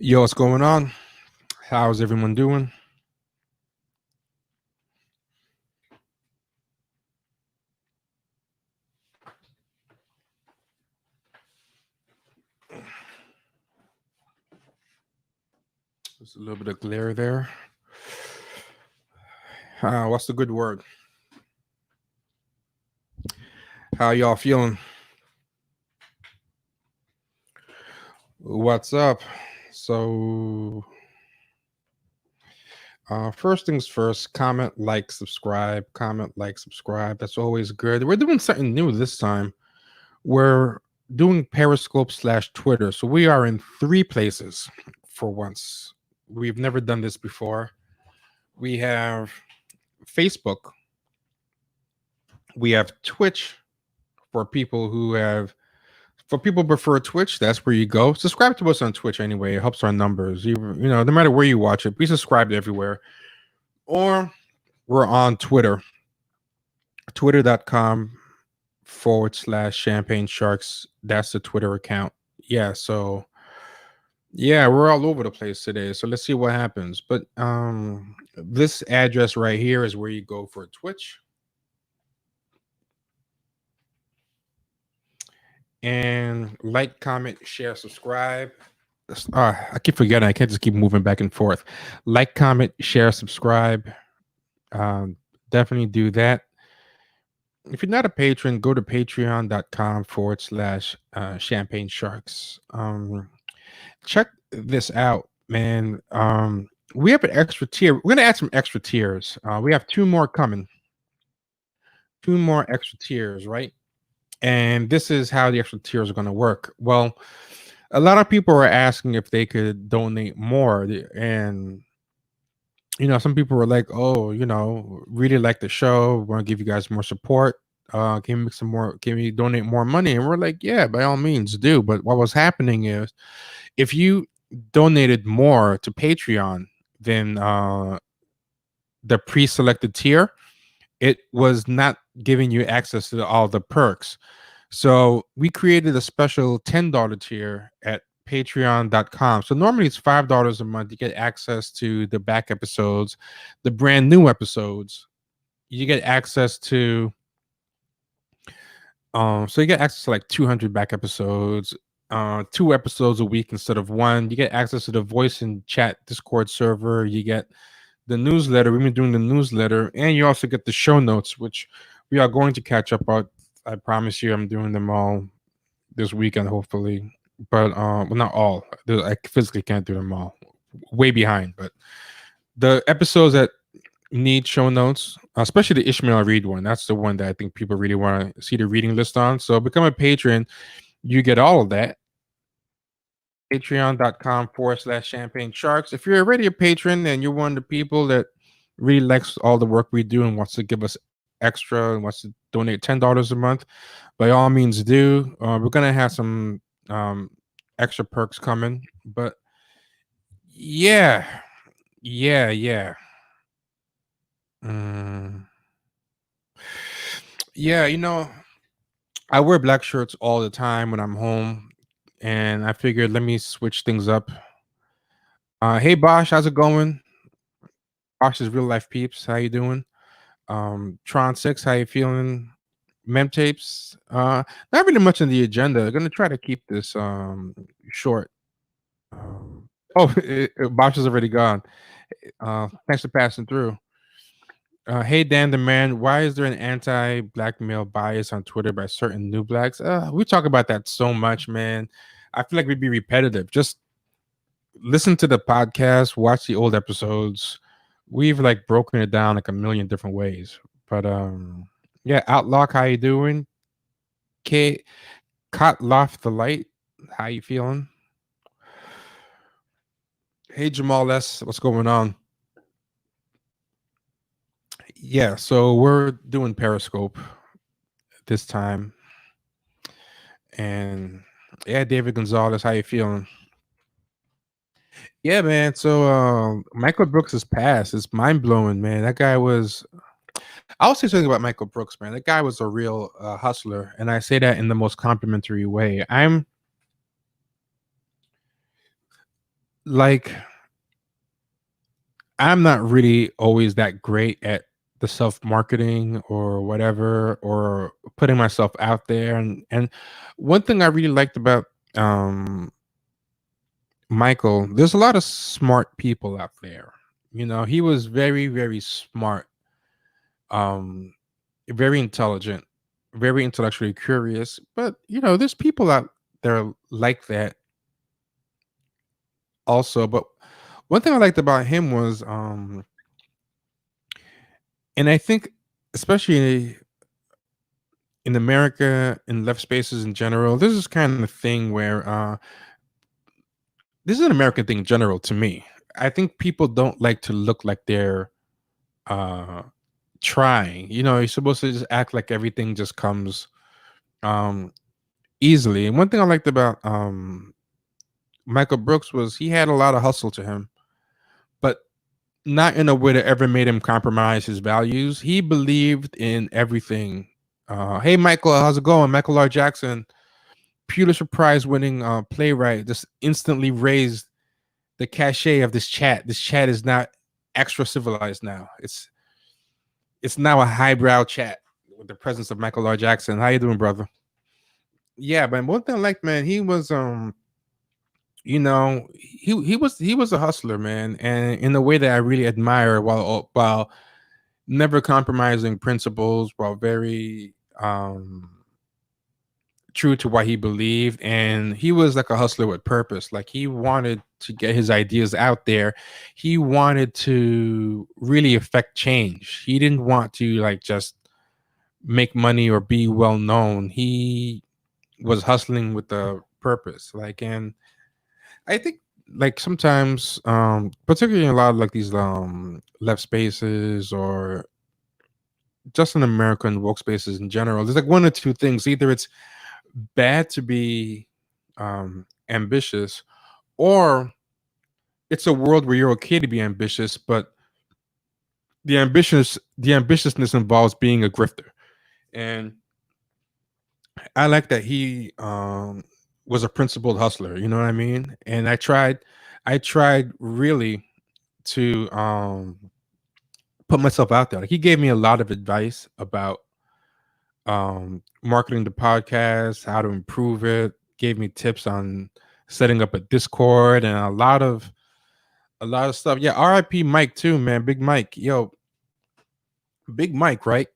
Yo, what's going on? How's everyone doing? There's a little bit of glare there. What's the good word? How y'all feeling? What's up? So, first things first, comment, like, subscribe. Comment, like, subscribe. That's always good. We're doing something new this time. We're doing Periscope slash Twitter. So, we are in three places for once. We've never done this before. We have Facebook, we have Twitch for people who have for people who prefer Twitch, that's where you go. Subscribe to us on Twitch anyway. It helps our numbers. You know, no matter where you watch it, be subscribed everywhere. Or we're on Twitter, twitter.com/champagne sharks. That's the Twitter account. Yeah, so yeah, we're all over the place today. So let's see what happens. But this address right here is where you go for Twitch. And like, comment, share, subscribe. I keep forgetting. I can't just keep moving back and forth. Like, comment, share, subscribe. Um, Definitely do that. If you're not a patron, go to patreon.com/champagne sharks. Check this out, man. We have an extra tier. We're going to add some extra tiers. We have two more coming, two more extra tiers, right? And this is how the extra tiers are going to work. Well, a lot of people are asking if they could donate more, and some people were like, "Oh, really like the show. Want to give you guys more support. Can we some more? Can we donate more money?" And we're like, "Yeah, by all means, do." But what was happening is, if you donated more to Patreon than the pre-selected tier, it was not giving you access to all the perks. So we created a special $10 tier at patreon.com. So normally it's $5 a month. You get access to the back episodes, the brand new episodes. You get access to so you get access to like 200 back episodes, two episodes a week instead of one. You get access to the voice and chat Discord server. You get the newsletter. We've been doing the newsletter, and you also get the show notes, which we are going to catch up on. I promise you, I'm doing them all this weekend, hopefully. But well, not all. I physically can't do them all. Way behind. But the episodes that need show notes, especially the Ishmael Reed one, that's the one that I think people really want to see the reading list on. So become a patron. You get all of that. Patreon.com/champagne sharks. If you're already a patron and you're one of the people that really likes all the work we do and wants to give us extra and wants to donate $10 a month, by all means do. We're gonna have some extra perks coming, but yeah, yeah. Mm. Yeah, I wear black shirts all the time when I'm home, and I figured let me switch things up. Hey Bosch, how's it going? Bosch is real life peeps. How you doing? Tron 6, how you feeling? Mem tapes. Not really much on the agenda. Gonna try to keep this short. Oh, Bosch is already gone. Thanks for passing through. Hey Dan the man, why is there an anti-black male bias on Twitter by certain new blacks? We talk about that so much, man. I feel like we'd be repetitive. Just listen to the podcast, watch the old episodes. We've like broken it down like a million different ways. But yeah, Outlook, how you doing? K Cot Loft the Light, how you feeling? Hey Jamal S, what's going on? Yeah, so we're doing Periscope this time. And yeah, David Gonzalez, how you feeling? Yeah, man. So Michael Brooks has passed. It's mind blowing, man. That guy was. I'll say something about Michael Brooks, man. That guy was a real hustler, and I say that in the most complimentary way. like I'm not really always that great at the self marketing or whatever, or putting myself out there. And one thing I really liked about Michael, there's a lot of smart people out there. He was very, very smart, um, very intelligent, very intellectually curious. But there's people out there like that also. But one thing I liked about him was, and I think especially in America, in left spaces in general, this is kind of thing where this is an American thing in general to me. I think people don't like to look like they're uh trying. You're supposed to just act like everything just comes um easily. And one thing I liked about Michael Brooks was he had a lot of hustle to him, but not in a way that ever made him compromise his values. He believed in everything. Hey Michael, how's it going? Michael R. Jackson, Pulitzer Prize winning playwright, just instantly raised the cachet of this chat. This chat is not extra civilized now. It's now a highbrow chat with the presence of Michael R. Jackson. How you doing, brother? Yeah, but one thing I like, man, he was he was a hustler, man, and in a way that I really admire, while never compromising principles, while very true to what he believed. And he was like a hustler with purpose. Like, he wanted to get his ideas out there. He wanted to really affect change. He didn't want to like just make money or be well known. He was hustling with a purpose. Like, and I think, like, sometimes particularly in a lot of like these left spaces, or just in American woke spaces in general, there's like one or two things. Either it's bad to be ambitious, or it's a world where you're okay to be ambitious, but the ambitiousness involves being a grifter. And I like that he was a principled hustler, you know what I mean? And I tried really to put myself out there. Like, he gave me a lot of advice about marketing the podcast, how to improve it, gave me tips on setting up a Discord, and a lot of stuff. Yeah, RIP Mike too, man. Big Mike. Yo, Big Mike, right?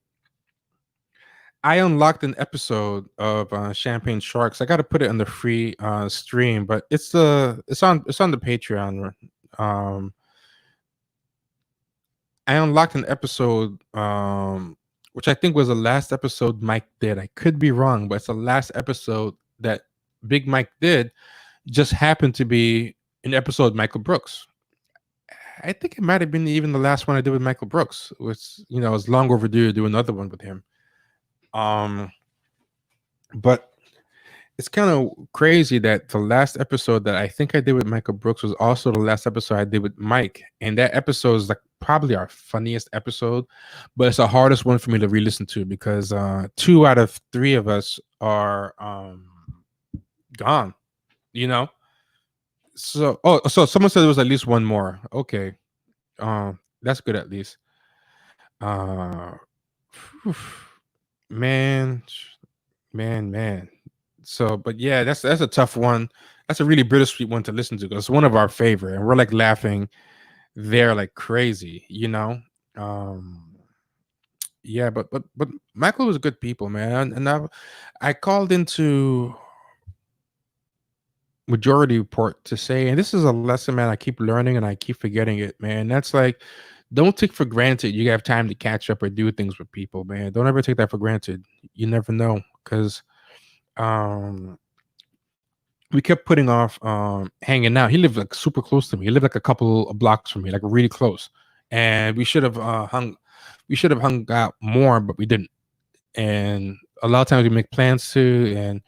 I unlocked an episode of Champagne Sharks. I got to put it on the free stream, but it's on the Patreon. Um, I unlocked an episode, which I think was the last episode Mike did. I could be wrong, but it's the last episode that Big Mike did. Just happened to be an episode Michael Brooks. I think it might have been even the last one I did with Michael Brooks, which is long overdue to do another one with him. Um, but it's kind of crazy that the last episode that I think I did with Michael Brooks was also the last episode I did with Mike. And that episode is like probably our funniest episode, but it's the hardest one for me to re-listen to, because two out of three of us are gone, you know? So someone said there was at least one more. Okay. That's good at least. Uh phew, man, man. So, but yeah, that's a tough one. That's a really bittersweet one to listen to, because it's one of our favorite, and we're like laughing there like crazy, you know. Um, yeah, but Michael was good people, man, and I called into Majority Report to say, and this is a lesson, man. I keep learning and I keep forgetting it, man. That's like, don't take for granted you have time to catch up or do things with people, man. Don't ever take that for granted. You never know, because um we kept putting off hanging out. He lived like super close to me. He lived like a couple of blocks from me, like really close. And we should have hung out more, but we didn't. And a lot of times we make plans to, and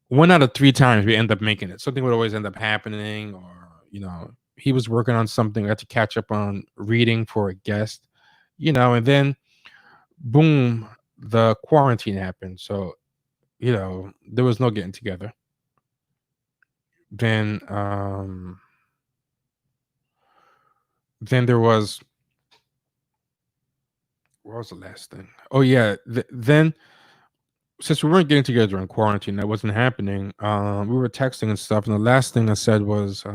one out of three times we end up making it. Something would always end up happening, or he was working on something. We had to catch up on reading for a guest, and then boom, the quarantine happened. So, there was no getting together. Then Then there was what was the last thing? Oh yeah, then since we weren't getting together during quarantine, that wasn't happening. We were texting and stuff, and the last thing I said was,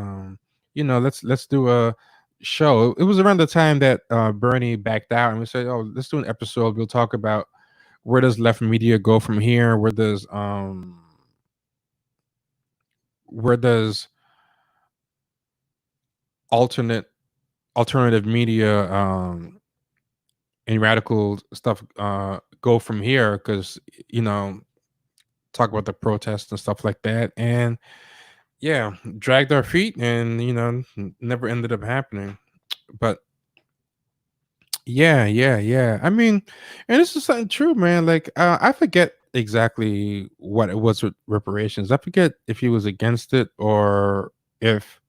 let's do a show. It was around the time that Bernie backed out, and we said, oh, let's do an episode. We'll talk about where does left media go from here. Where does alternate alternative media and radical stuff go from here? Because you know, talk about the protests and stuff like that, and yeah, dragged our feet and never ended up happening. But yeah. I mean, and this is something true, man. Like I forget exactly what it was with reparations. I forget if he was against it or if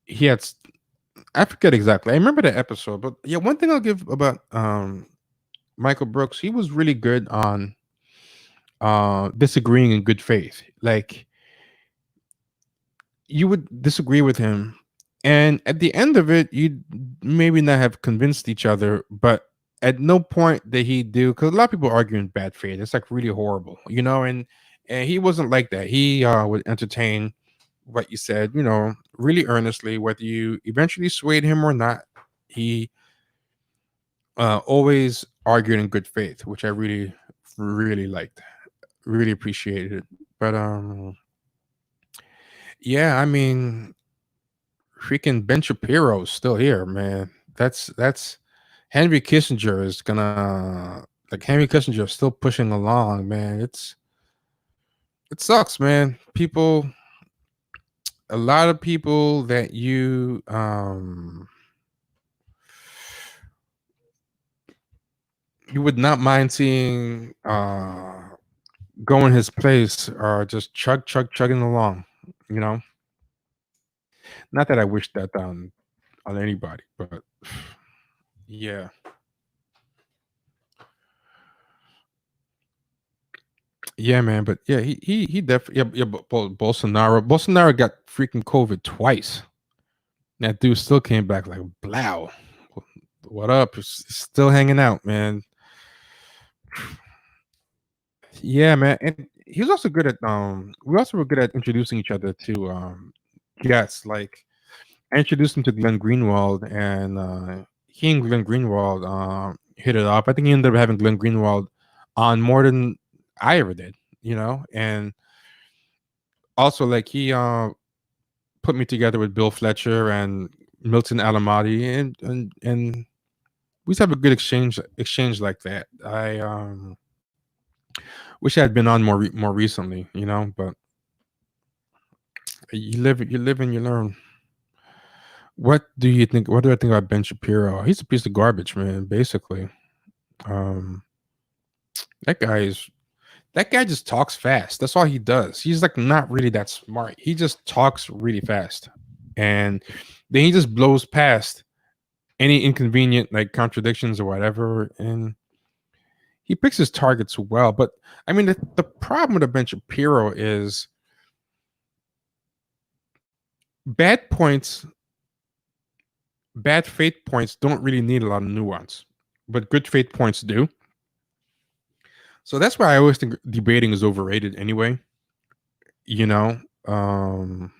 he had I forget exactly. I remember the episode, but yeah, one thing I'll give about Michael Brooks, he was really good on disagreeing in good faith. Like you would disagree with him, and at the end of it you'd maybe not have convinced each other, but at no point did he do, because a lot of people argue in bad faith, it's like really horrible, and he wasn't like that. He would entertain what you said, really earnestly, whether you eventually swayed him or not. He always argued in good faith, which I really really liked, really appreciated it. But yeah, I mean, freaking Ben Shapiro's still here, man. That's Henry Kissinger is gonna like Henry Kissinger is still pushing along, man. It sucks, man. A lot of people that you would not mind seeing go in his place are just chugging along, you know. Not that I wish that on anybody, but yeah. Yeah, man, but yeah, he definitely yeah, Bolsonaro got freaking COVID twice. That dude still came back like blow. What up? He's still hanging out, man. Yeah, man, and he was also good at we also were good at introducing each other to guests. Like I introduced him to Glenn Greenwald, and he and Glenn Greenwald hit it off. I think he ended up having Glenn Greenwald on more than I ever did, and also like he put me together with Bill Fletcher and Milton Alamati, and we used to have a good exchange like that. I wish I had been on more recently, but you live and you learn. What do you think? What do I think about Ben Shapiro? He's a piece of garbage, man. Basically, um, that guy is that guy just talks fast. That's all he does. He's like not really that smart. He just talks really fast, and then he just blows past any inconvenient like contradictions or whatever, and he picks his targets well. But I mean, the problem with Ben Shapiro is bad points, bad faith points don't really need a lot of nuance, but good faith points do. So that's why I always think debating is overrated anyway. You know, um,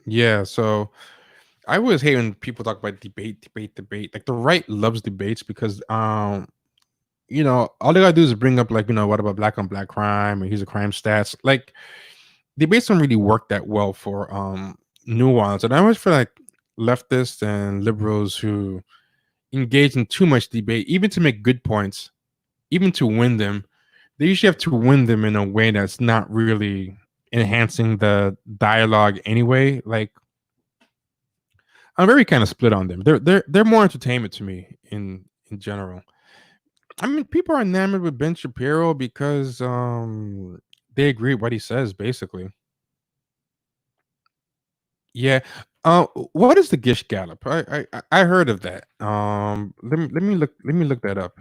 yeah. So I always hate when people talk about debate. Like the right loves debates because all they gotta do is bring up like, what about black on black crime or here's a crime stats. Like debates don't really work that well for nuance. And I always feel like leftists and liberals who engage in too much debate, even to make good points, even to win them, they usually have to win them in a way that's not really enhancing the dialogue anyway. Like I'm very kind of split on them. They're more entertainment to me in general. I mean, people are enamored with Ben Shapiro because they agree with what he says basically. Yeah. What is the Gish Gallop? I heard of that. Let me look that up.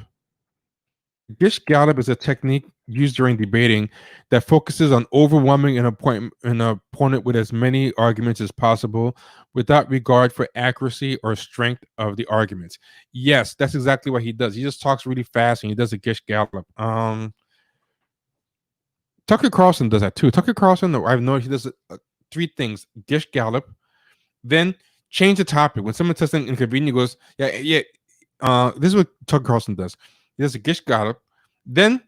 Gish Gallop is a technique used during debating that focuses on overwhelming an opponent with as many arguments as possible without regard for accuracy or strength of the arguments. Yes, that's exactly what he does. He just talks really fast and he does a Gish Gallop. Tucker Carlson does that too. Tucker Carlson, I've noticed he does three things: Gish Gallop, then change the topic. When someone says something inconvenient, he goes, "Yeah, yeah." This is what Tucker Carlson does. He does a Gish Gallop, then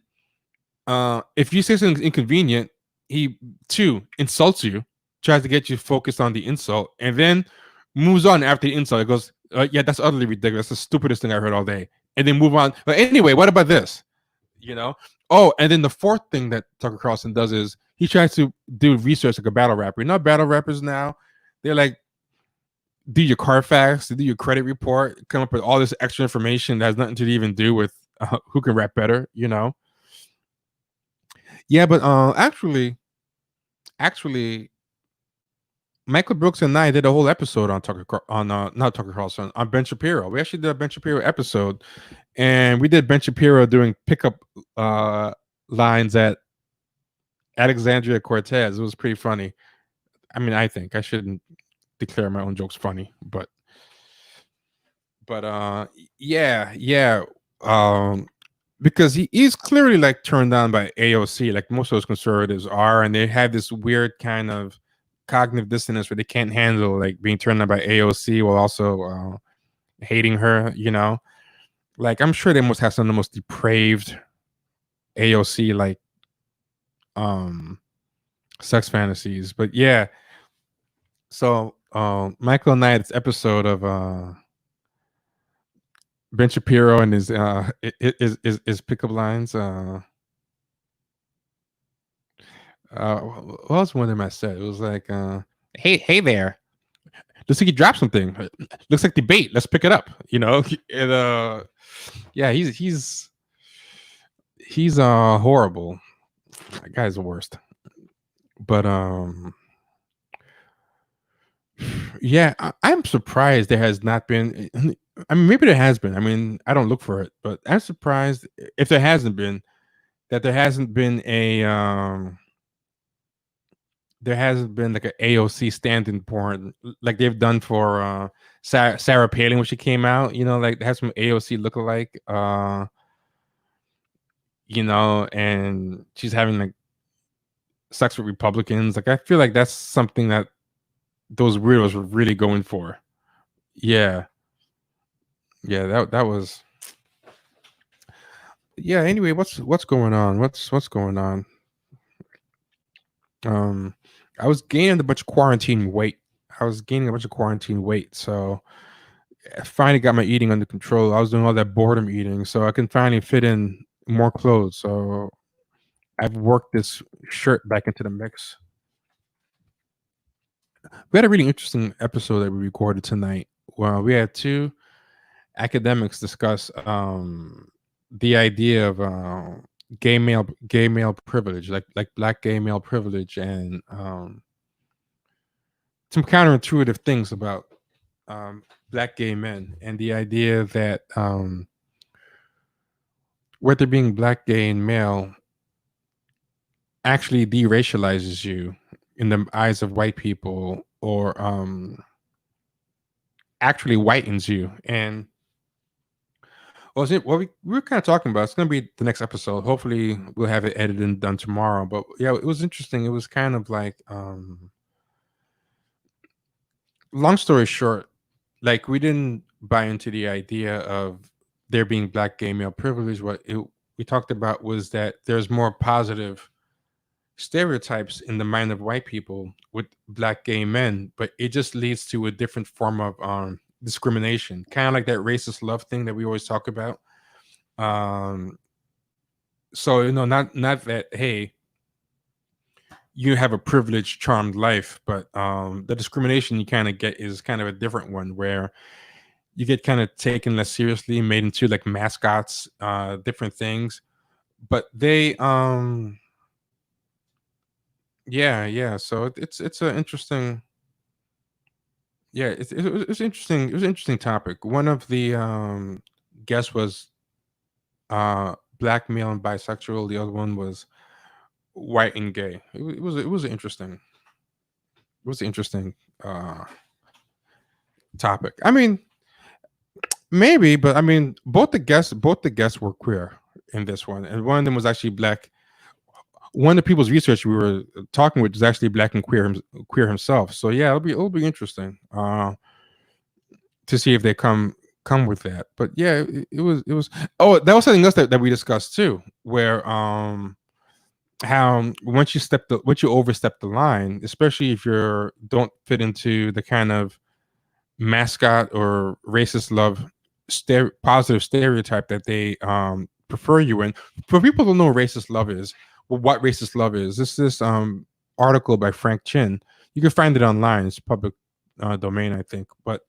if you say something inconvenient, he too insults you, tries to get you focused on the insult, and then moves on after the insult. It goes, "Yeah, that's utterly ridiculous. That's the stupidest thing I heard all day," and then move on. But anyway, what about this? You know? Oh, and then the fourth thing that Tucker Carlson does is he tries to do research like a battle rapper. You know, battle rappers now, they're like, do your Carfax, do your credit report, come up with all this extra information that has nothing to even do with who can rap better. You know? Yeah, but actually, Michael Brooks and I did a whole episode on not Tucker Carlson, on Ben Shapiro. We actually did a Ben Shapiro episode, and we did Ben Shapiro doing pickup lines at Alexandria Cortez. It was pretty funny. I mean, I think I shouldn't declare my own jokes funny, but yeah. Um, because he's clearly like turned on by AOC, like most of those conservatives are, and they have this weird kind of cognitive dissonance where they can't handle like being turned on by AOC while also hating her. You know, like I'm sure they must have some of the most depraved AOC like um sex fantasies. But yeah, so Michael and I had this episode of Ben Shapiro and his pickup lines. What was one of them I said? It was like, hey there. Looks like you dropped something. Looks like debate. Let's pick it up. You know, and yeah, he's horrible. That guy's the worst. But yeah, I'm surprised there has not been. I mean, maybe there has been. I mean, I don't look for it, but I'm surprised if there hasn't been that there hasn't been like an AOC stand-in porn like they've done for Sarah Palin when she came out. You know, like it has some AOC look-alike. You know, and she's having like sex with Republicans. Like I feel like that's something that those weirdos were really going for. Yeah, yeah. That was. Yeah. Anyway, what's going on? What's going on? Um, I was gaining a bunch of quarantine weight. So I finally got my eating under control. I was doing all that boredom eating, so I can finally fit in more clothes. So I've worked this shirt back into the mix. We had a really interesting episode that we recorded tonight. Well, we had two academics discuss the idea of gay male privilege, like black gay male privilege, and some counterintuitive things about black gay men, and the idea that whether being black, gay, and male actually deracializes you in the eyes of white people, or actually whitens you. And what we were kind of talking about, it's going to be the next episode. Hopefully we'll have it edited and done tomorrow. But yeah, it was interesting. It was kind of like long story short, like we didn't buy into the idea of there being black gay male privilege. We talked about was that there's more positive stereotypes in the mind of white people with black gay men, but it just leads to a different form of discrimination, kind of like that racist love thing that we always talk about. Um, so not that, hey, you have a privileged, charmed life, but the discrimination you kind of get is kind of a different one, where you get kind of taken less seriously, made into like mascots, different things. But they yeah. So it's an interesting, yeah, it was interesting. It was an interesting topic. One of the guests was black male and bisexual. The other one was white and gay. It was an interesting uh, topic. I mean, maybe, but I mean, both the guests were queer in this one, and one of them was actually black. One of the people's research we were talking with was actually black and queer himself. So yeah, it'll be interesting to see if they come with that. But yeah, it was. Oh, that was something else that we discussed too, where how once you overstep the line, especially if you don't fit into the kind of mascot or racist love positive stereotype that they prefer you in. For people who know what racist love is, well, what racist love is, this article by Frank Chin. You can find it online. It's public domain, I think, but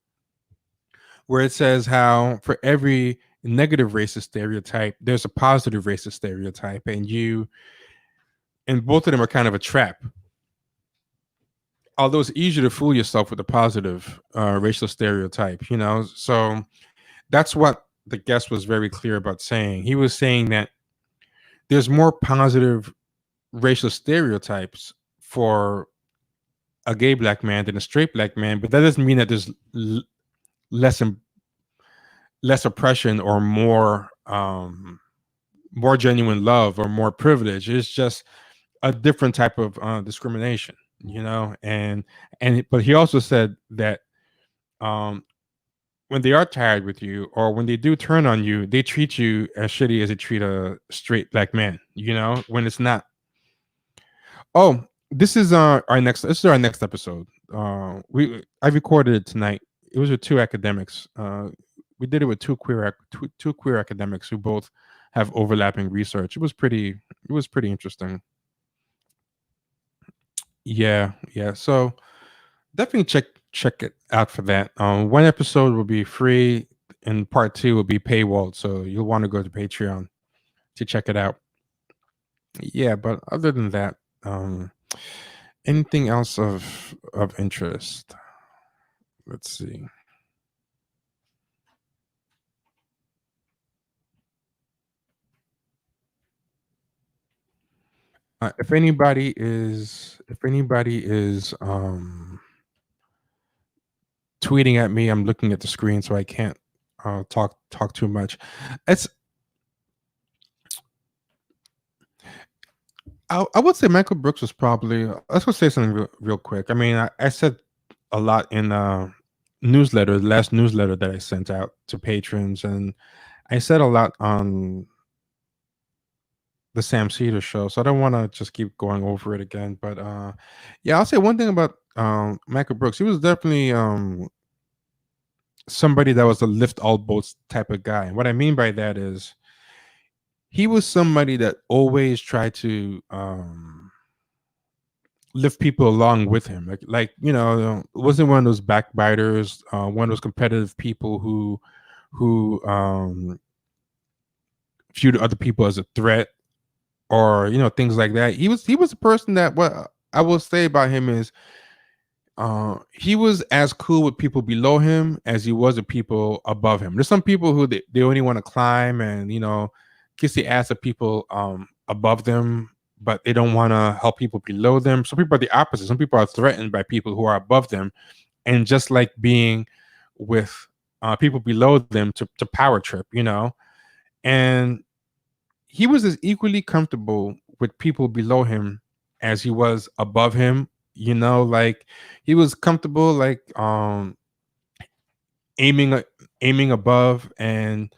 where it says how for every negative racist stereotype, there's a positive racist stereotype, and both of them are kind of a trap. Although it's easier to fool yourself with a positive racial stereotype, so that's what the guest was very clear about saying. He was saying that there's more positive racial stereotypes for a gay black man than a straight black man, but that doesn't mean that there's less less oppression or more genuine love or more privilege. It's just a different type of discrimination, but he also said that um, when they are tired with you or when they do turn on you, they treat you as shitty as they treat a straight black man, when it's not. Oh, this is our next episode. I recorded it tonight. It was with two academics. We did it with two queer academics who both have overlapping research. It was pretty interesting. Yeah, yeah. So definitely check it out for that. One episode will be free, and part two will be paywalled. So you'll want to go to Patreon to check it out. Yeah, but other than that, anything else of interest? Let's see. If anybody is tweeting at me, I'm looking at the screen, so I can't talk too much. It's I would say Michael Brooks was probably. Let's go say something real quick. I mean, I said a lot in the last newsletter that I sent out to patrons, and I said a lot on the Sam Cedar show, so I don't want to just keep going over it again. But yeah, I'll say one thing about Michael Brooks. He was definitely somebody that was a lift all boats type of guy. And what I mean by that is he was somebody that always tried to lift people along with him. Wasn't one of those backbiters, one of those competitive people who viewed other people as a threat or things like that. He was a person that what I will say about him is he was as cool with people below him as he was with people above him. There's some people who they only want to climb and kiss the ass of people above them, but they don't want to help people below them. Some people are the opposite. Some people are threatened by people who are above them, and just like being with people below them to power trip, and he was as equally comfortable with people below him as he was above him. Like he was comfortable, like aiming aiming above and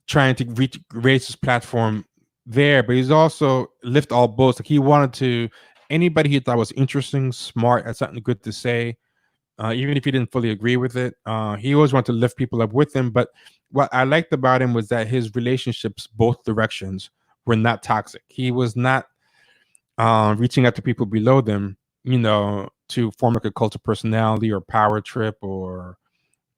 trying to raise his platform there, but he's also lift all boats. Like he wanted to anybody he thought was interesting, smart, had something good to say, even if he didn't fully agree with it. He always wanted to lift people up with him. But what I liked about him was that his relationships, both directions, were not toxic. He was not reaching out to people below them, to form like a cult of personality or power trip or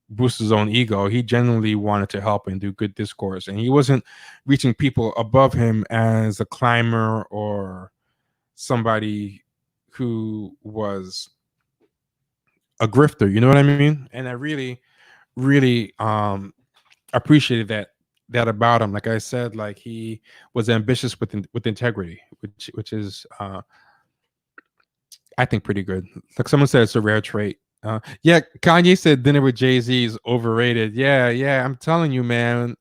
boost his own ego. He genuinely wanted to help and do good discourse, and he wasn't reaching people above him as a climber or somebody who was a grifter. You know what I mean? And I really, really appreciated that about him. Like I said, like he was ambitious with integrity, which is I think pretty good. Like someone said, it's a rare trait. Yeah, Kanye said dinner with Jay-Z is overrated. Yeah, yeah, I'm telling you, man.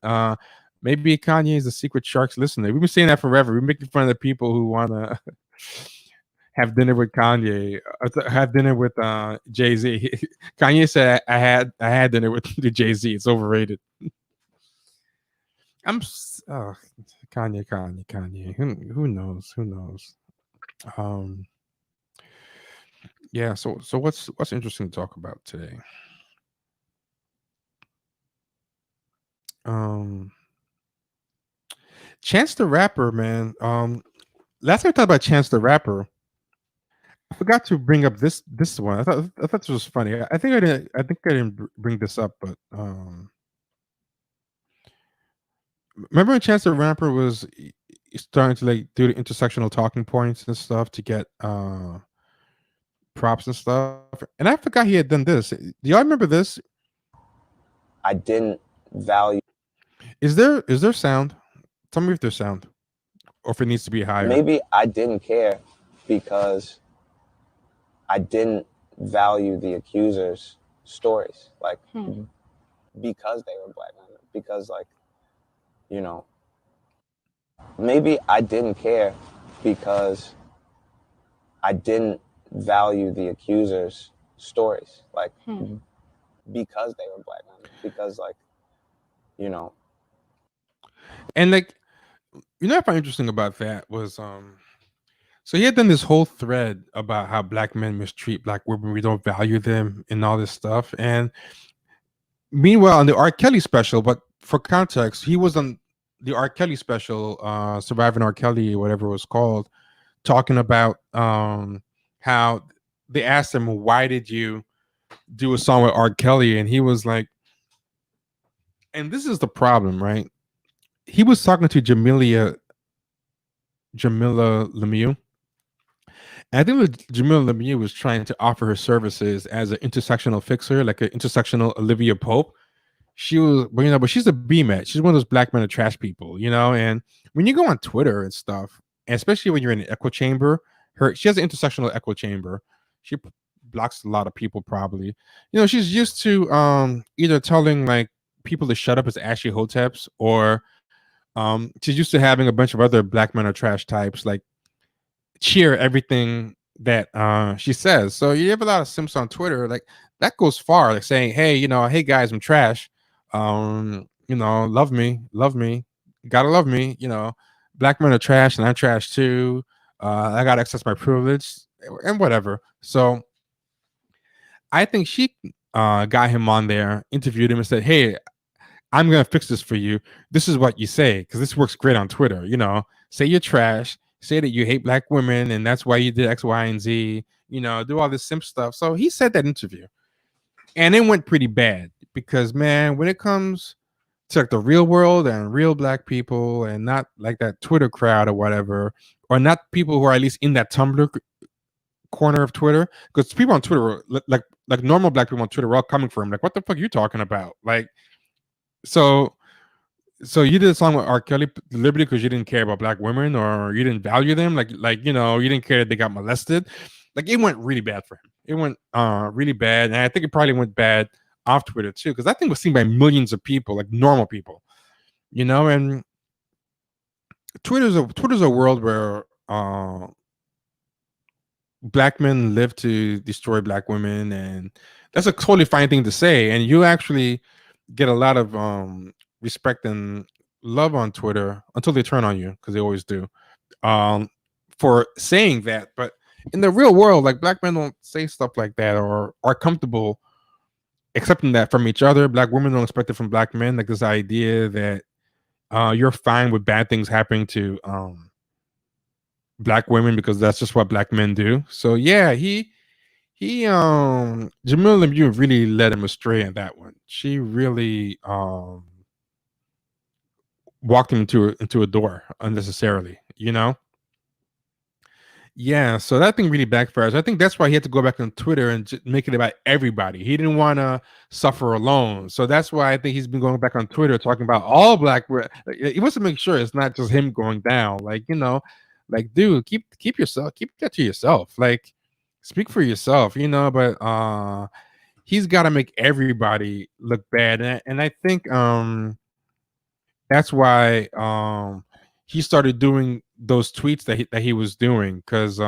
Maybe Kanye is a secret Sharks listener. We've been saying that forever. We're making fun of the people who want to have dinner with Kanye, have dinner with Jay Z. Kanye said, I had dinner with the Jay Z. It's overrated." Oh, Kanye. Who knows? Who knows? Um, yeah. So what's interesting to talk about today? Um, Chance the Rapper, man. Last time we talked about Chance the Rapper, I forgot to bring up this one. I thought this was funny. I think I didn't bring this up, but remember when Chance the Rapper was starting to like do the intersectional talking points and stuff to get props and stuff, and I forgot he had done this. Do y'all remember this? I didn't value. Is there sound? Tell me if there's sound, or if it needs to be higher. Maybe I didn't care because I didn't value the accusers' stories, like because they were black women. Because, like, you know, maybe I didn't care because I didn't value the accusers' stories, like because they were black women. Because, like, you know, And like, what I find interesting about that was so he had done this whole thread about how black men mistreat black women, we don't value them and all this stuff. And meanwhile, on the R. Kelly special, but for context, he was on the R. Kelly special, Surviving R. Kelly, whatever it was called, talking about how they asked him, why did you do a song with R. Kelly? And he was like, and this is the problem, right? He was talking to Jamila Lemieux. And I think that Jamila Lemieux was trying to offer her services as an intersectional fixer, like an intersectional Olivia Pope. She was, well, but she's a BMAT. She's one of those black men of trash people, And when you go on Twitter and stuff, and especially when you're in an echo chamber, she has an intersectional echo chamber. She blocks a lot of people, probably. She's used to either telling like people to shut up as Ashley Hoteps, or she's used to having a bunch of other black men of trash types like cheer everything that she says. So you have a lot of simps on Twitter, like that goes far, like saying, "Hey, hey guys, I'm trash. Love me, gotta love me. Black men are trash, and I'm trash too. I gotta access my privilege and whatever." So I think she got him on there, interviewed him, and said, "Hey, I'm gonna fix this for you. This is what you say, because this works great on Twitter. Say you're trash, say that you hate black women, and that's why you did X, Y, and Z. Do all this simp stuff." So he said that interview, and it went pretty bad because, man, when it comes to like the real world and real black people, and not like that Twitter crowd or whatever, or not people who are at least in that Tumblr corner of Twitter, because people on Twitter were like normal black people on Twitter were all coming for him, like, "What the fuck are you talking about?" Like, so you did a song with R. Kelly deliberately because you didn't care about black women, or you didn't value them, you didn't care that they got molested. Like, it went really bad for him. It went really bad, and I think it probably went bad off Twitter too, because that thing was seen by millions of people, like normal people. And Twitter's a world where black men live to destroy black women, and that's a totally fine thing to say, and you actually get a lot of respect and love on Twitter until they turn on you, because they always do, um for saying that. But in the real world, like, black men don't say stuff like that, or are comfortable accepting that from each other. Black women don't expect it from black men, like this idea that you're fine with bad things happening to black women because that's just what black men do. So yeah, Jamila Lemieux really led him astray in that one. She really walked him into a door unnecessarily, Yeah, so that thing really backfires. I think that's why he had to go back on Twitter and make it about everybody. He didn't want to suffer alone. So that's why I think he's been going back on Twitter talking about all black. He wants to make sure it's not just him going down. Like, like, dude, keep that to yourself. Like, speak for yourself. But he's got to make everybody look bad, and I think that's why he started doing those tweets that he was doing, because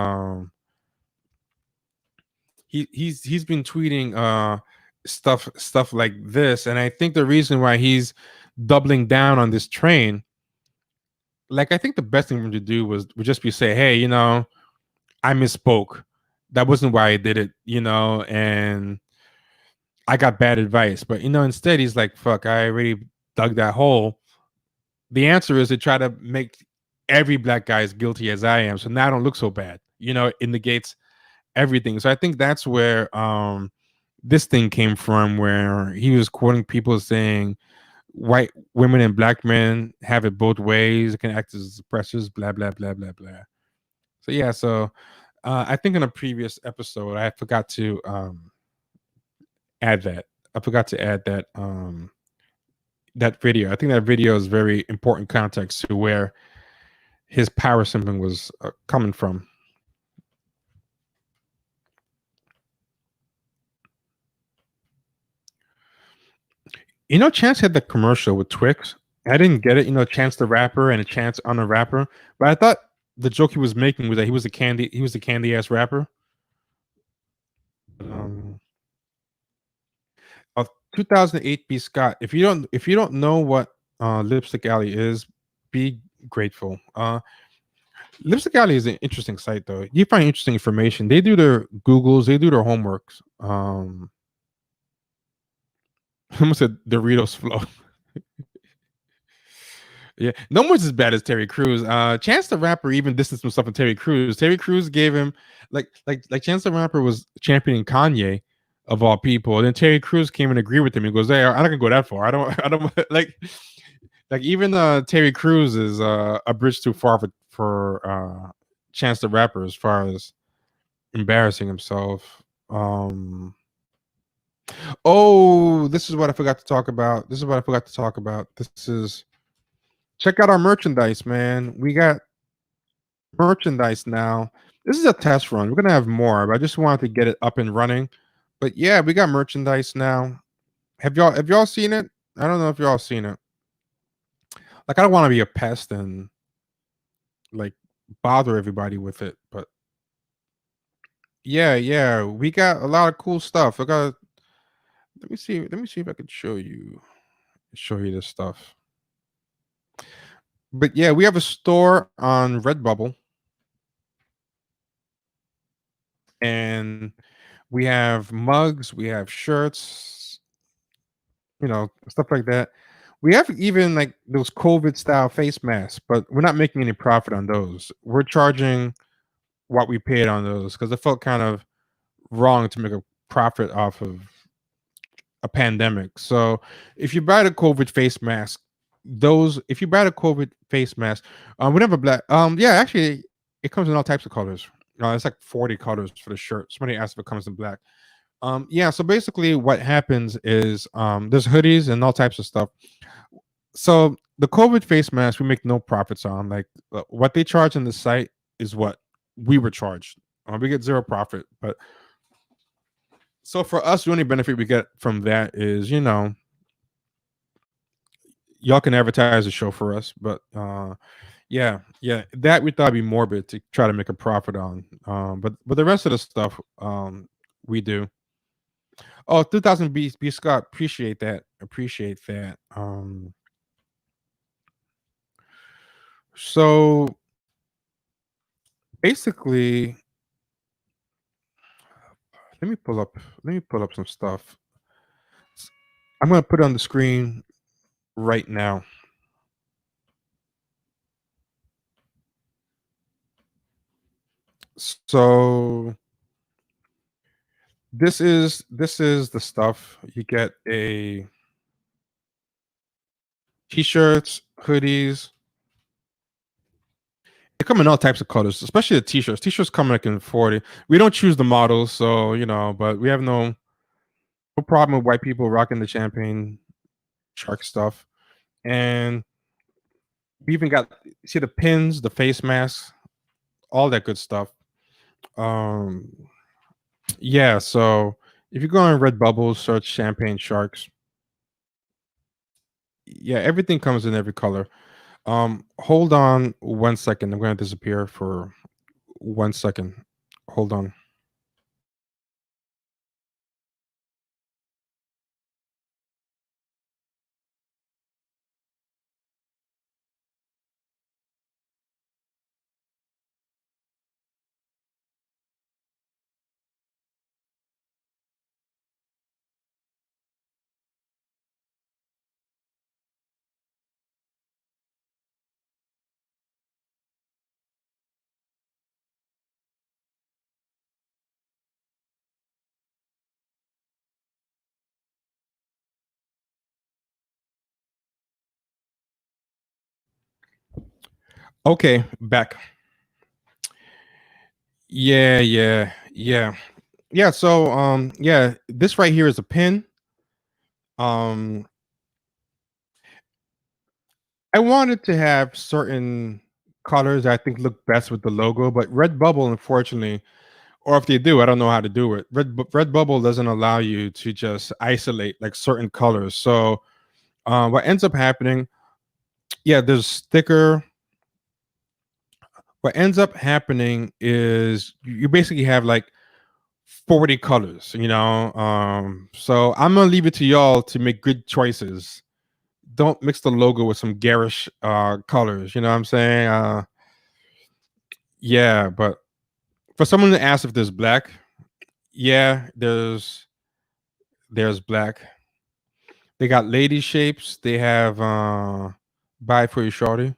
he's been tweeting stuff like this, and I think the reason why he's doubling down on this train, like, I think the best thing for him to do would just be say, hey, I misspoke. That wasn't why I did it, and I got bad advice. But instead he's like, fuck, I already dug that hole. The answer is to try to make every black guy as guilty as I am, so now I don't look so bad. It negates everything. So I think that's where this thing came from, where he was quoting people saying white women and black men have it both ways, it can act as oppressors, blah blah blah blah blah. So yeah, so I think in a previous episode I forgot to add that. I forgot to add that video. I think that video is very important context to where his power simping was coming from. Chance had the commercial with Twix. I didn't get it. Chance the rapper and a Chance on a rapper, but I thought the joke he was making was that he was a candy ass rapper. Um, of 2008 B Scott. If you don't know what Lipstick Alley is, be grateful. Lipstick Alley is an interesting site though. You find interesting information. They do their Googles, they do their homeworks. I almost said Doritos flow. Yeah, no one's as bad as Terry Crews. Chance the Rapper even distanced himself from Terry Crews. Terry Crews gave him like Chance the Rapper was championing Kanye of all people, and then Terry Crews came and agreed with him. He goes, "Hey, I'm not gonna go that far. I don't like even Terry Crews is a bridge too far for Chance the Rapper as far as embarrassing himself." Oh, this is what I forgot to talk about. This is check out our merchandise, man. We got merchandise now. This is a test run. We're gonna have more, but I just wanted to get it up and running. But yeah, we got merchandise now. Have y'all seen it? I don't know if y'all seen it. Like, I don't want to be a pest and like bother everybody with it, but yeah, we got a lot of cool stuff. I got let me see if I can show you this stuff. But yeah, we have a store on Redbubble, and we have mugs, we have shirts, stuff like that. We have even like those COVID style face masks, but we're not making any profit on those. We're charging what we paid on those because it felt kind of wrong to make a profit off of a pandemic. So if you buy the COVID face mask, if you buy the COVID face mask, we have a black. Yeah, actually, it comes in all types of colors. It's like 40 colors for the shirt. Somebody asked if it comes in black. Yeah, so basically what happens is there's hoodies and all types of stuff. So the COVID face mask we make no profits on. Like what they charge on the site is what we were charged. We get zero profit. But so for us, the only benefit we get from that is, y'all can advertise the show for us. But yeah, that we thought would be morbid to try to make a profit on. But the rest of the stuff we do. Oh, 2000 B Scott, appreciate that. Appreciate that. So basically, let me pull up some stuff. I'm gonna put it on the screen right now. So this is the stuff. You get a t-shirts, hoodies, They come in all types of colors, especially the t-shirts. T-shirts come like in 40. We don't choose the models, so but we have no problem with white people rocking the champagne shark stuff. And we even got see the pins, the face masks, all that good stuff. Um yeah, so if you go on Redbubble, search champagne sharks. Yeah, everything comes in every color. Hold on 1 second. I'm gonna disappear for 1 second. Hold on. Okay, back. Yeah, yeah, yeah. Yeah, so yeah, this right here is a pin. Um I wanted to have certain colors I think look best with the logo, but Redbubble, unfortunately, or if they do, I don't know how to do it. Redbubble doesn't allow you to just isolate like certain colors. So what ends up happening, yeah, there's sticker. What ends up happening is you basically have like 40 colors, So I'm gonna leave it to y'all to make good choices. Don't mix the logo with some garish colors, you know what I'm saying? Yeah, but for someone to ask if there's black, yeah, there's black. They got lady shapes. They have buy for your shorty.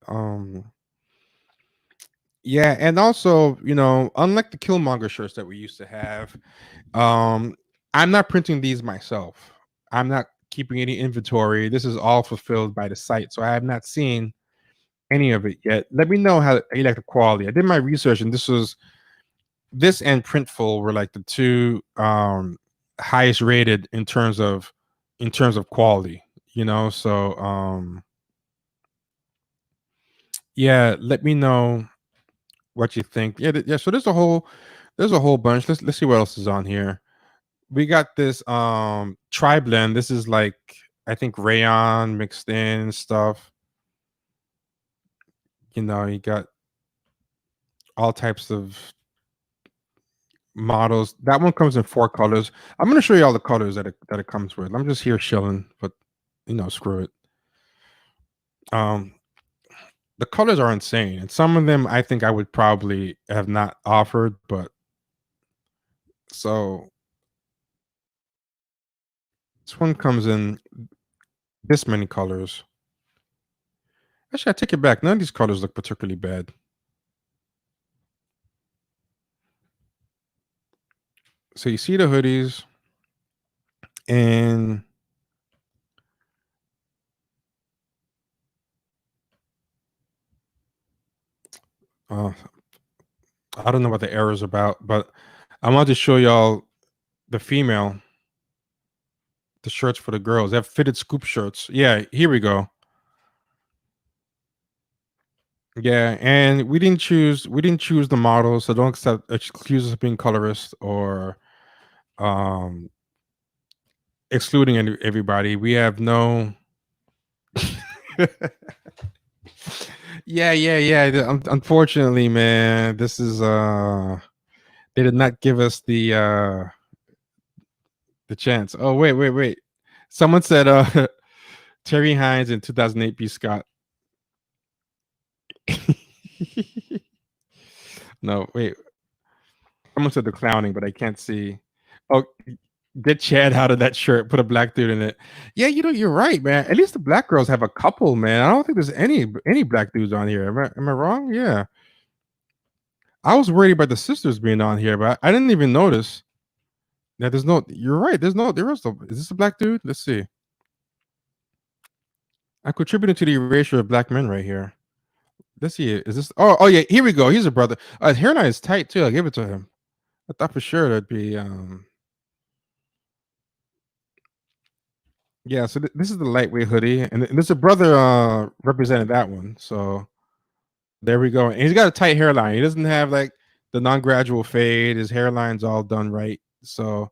Um yeah, and also, unlike the Killmonger shirts that we used to have, I'm not printing these myself. I'm not keeping any inventory. This is all fulfilled by the site. So I have not seen any of it yet. Let me know how you like the quality. I did my research and this and Printful were like the two highest rated in terms of quality, so yeah, let me know what you think. Yeah, yeah, so there's a whole bunch. Let's see what else is on here. We got this tri blend. This is like, I think, rayon mixed in stuff. You got all types of models. That one comes in 4 colors. I'm gonna show you all the colors that it comes with. I'm just here chilling, but screw it. Um, the colors are insane, and some of them I think I would probably have not offered, but so this one comes in this many colors. Actually, I take it back. None of these colors look particularly bad. So you see the hoodies, and uh, I don't know what the error is about, but I want to show y'all the female, the shirts for the girls. They have fitted scoop shirts. Yeah, here we go. Yeah, and we didn't choose the model, so don't accept excuses of being colorist or um excluding everybody. We have no Yeah, yeah, yeah. Unfortunately, man, this is they did not give us the chance. Oh, wait, wait, wait. Someone said Terry Hines in 2008 B. Scott. No, wait. Someone said the clowning, but I can't see. Oh, get Chad out of that shirt. Put a black dude in it. Yeah, you're right, man. At least the black girls have a couple, man. I don't think there's any black dudes on here. Am I wrong? Yeah. I was worried about the sisters being on here, but I didn't even notice that there's no. You're right. There is no. Is this a black dude? Let's see. I'm contributing to the erasure of black men right here. Let's see. Is this? Oh yeah. Here we go. He's a brother. His hairline is tight too. I give it to him. I thought for sure that'd be. Yeah. So this is the lightweight hoodie, and there's a brother represented that one. So there we go. And he's got a tight hairline. He doesn't have like the non-gradual fade. His hairline's all done right. So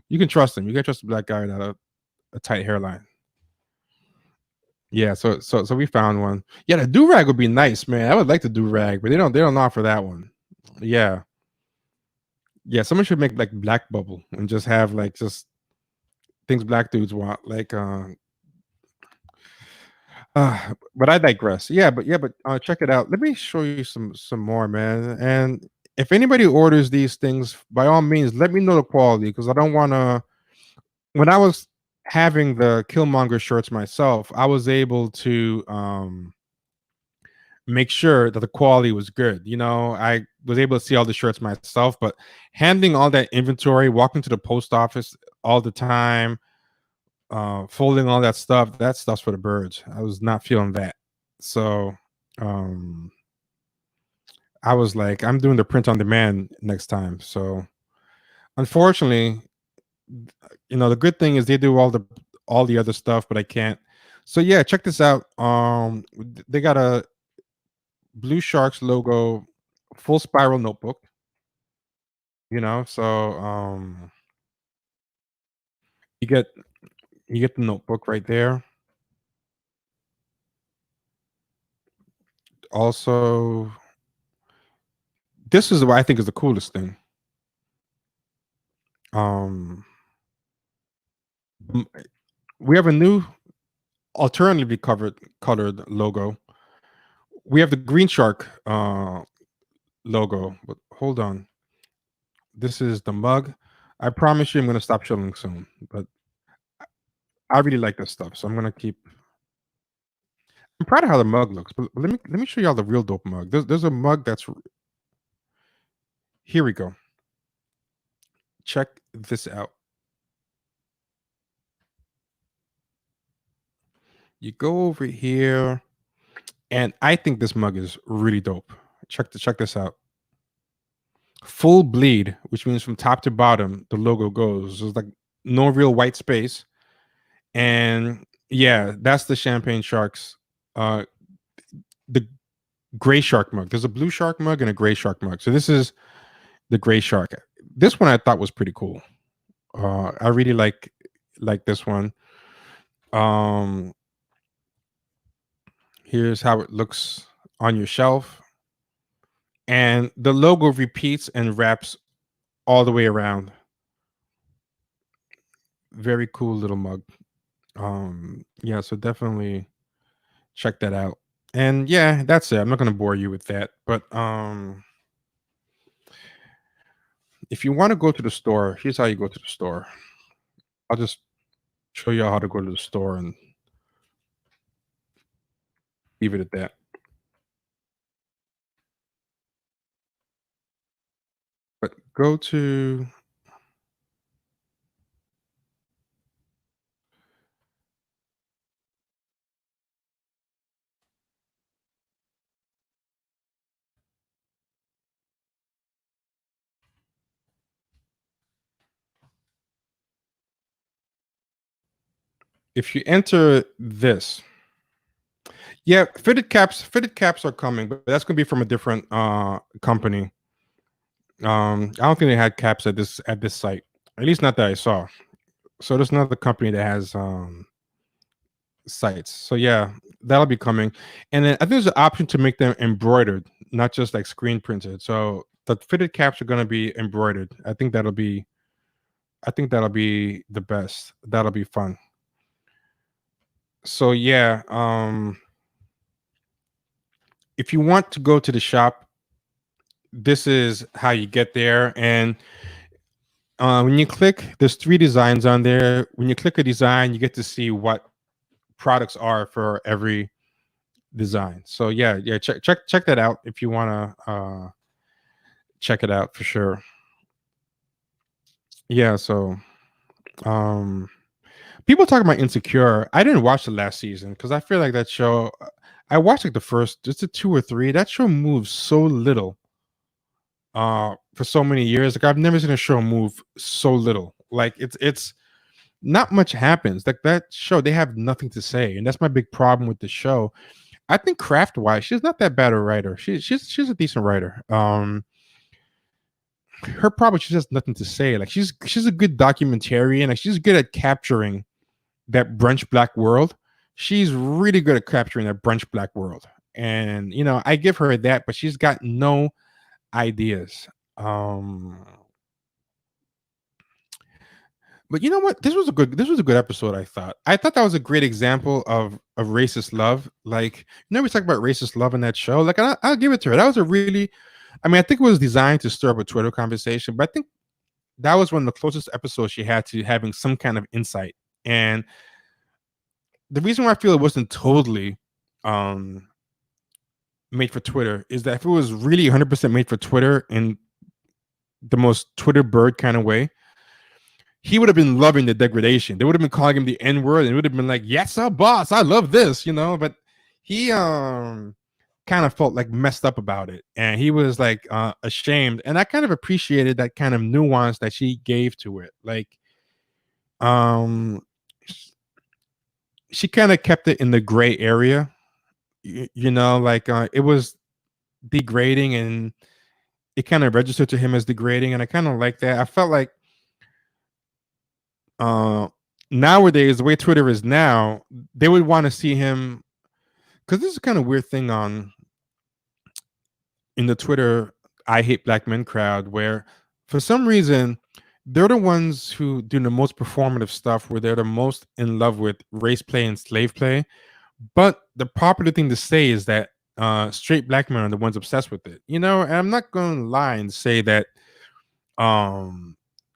you can trust him. You can trust a black guy without a tight hairline. Yeah, so we found one. Yeah, the do rag would be nice, man. I would like the do rag, but they don't offer that one. Yeah, yeah. Someone should make like black bubble and just have like just things black dudes want. Like, but I digress. Yeah, but check it out. Let me show you some more, man. And if anybody orders these things, by all means, let me know the quality because I don't want to. When I was having the Killmonger shirts myself, I was able to make sure that the quality was good. I was able to see all the shirts myself, but handling all that inventory, walking to the post office all the time, folding all that stuff's for the birds. I was not feeling that. So um I was like, I'm doing the print on demand next time. So unfortunately, the good thing is they do all the other stuff, but I can't. So yeah, check this out. They got a Blue Sharks logo, full spiral notebook. So you get the notebook right there. Also, this is what I think is the coolest thing. Um, m- we have a new alternatively colored logo. We have the Green Shark logo, but hold on. This is the mug. I promise you, I'm gonna stop showing soon. But I really like this stuff, so I'm gonna keep. I'm proud of how the mug looks, but let me show y'all the real dope mug. There's a mug that's here. We go. Check this out. You go over here, and I think this mug is really dope. Check this out. Full bleed, which means from top to bottom, the logo goes. There's like no real white space, and yeah, that's the Champagne Sharks. The gray shark mug. There's a blue shark mug and a gray shark mug. So this is the gray shark. This one I thought was pretty cool. I really like this one. Um, Here's how it looks on your shelf, and the logo repeats and wraps all the way around. Very cool little mug. Yeah, so definitely check that out. And yeah, that's it. I'm not gonna bore you with that, but if you want to go to the store, here's how you go to the store. I'll just show you how to go to the store and leave it at that. But go to if you enter this. Yeah, fitted caps are coming, but that's gonna be from a different company. I don't think they had caps at this site. At least not that I saw. So there's another company that has sites. So yeah, that'll be coming. And then I think there's an option to make them embroidered, not just like screen printed. So the fitted caps are gonna be embroidered. I think that'll be the best. That'll be fun. So yeah, if you want to go to the shop, this is how you get there. And when you click, there's 3 designs on there. When you click a design, you get to see what products are for every design. So yeah, check that out if you want to check it out for sure. Yeah. So um, People talk about Insecure. I didn't watch the last season because I feel like that show. I watched like the first, just the 2 or 3. That show moves so little. For so many years, like I've never seen a show move so little. Like it's not much happens. Like that show, they have nothing to say, and that's my big problem with the show. I think craft wise, she's not that bad a writer. She's a decent writer. Her problem, she has nothing to say. Like she's a good documentarian. Like she's good at capturing that brunch black world. She's really good at capturing that brunch black world. And I give her that, but she's got no ideas. But you know what? This was a good episode, I thought. I thought that was a great example of racist love. Like, we talk about racist love in that show. Like, I'll give it to her. That was a really, I mean, I think it was designed to stir up a Twitter conversation, but I think that was one of the closest episodes she had to having some kind of insight. And the reason why I feel it wasn't totally um made for Twitter is that if it was really 100% made for Twitter in the most Twitter bird kind of way, he would have been loving the degradation. They would have been calling him the N word, and it would have been like, "Yes, sir, boss, I love this," But he kind of felt like messed up about it, and he was like ashamed. And I kind of appreciated that kind of nuance that she gave to it. Like, um, she kind of kept it in the gray area. Like it was degrading, and it kind of registered to him as degrading, and I kind of like that. I felt like nowadays, the way Twitter is now, they would want to see him, because this is kind of weird thing in the Twitter "I hate black men" crowd, where for some reason they're the ones who do the most performative stuff, where they're the most in love with race play and slave play. But the popular thing to say is that straight black men are the ones obsessed with it. And I'm not going to lie and say that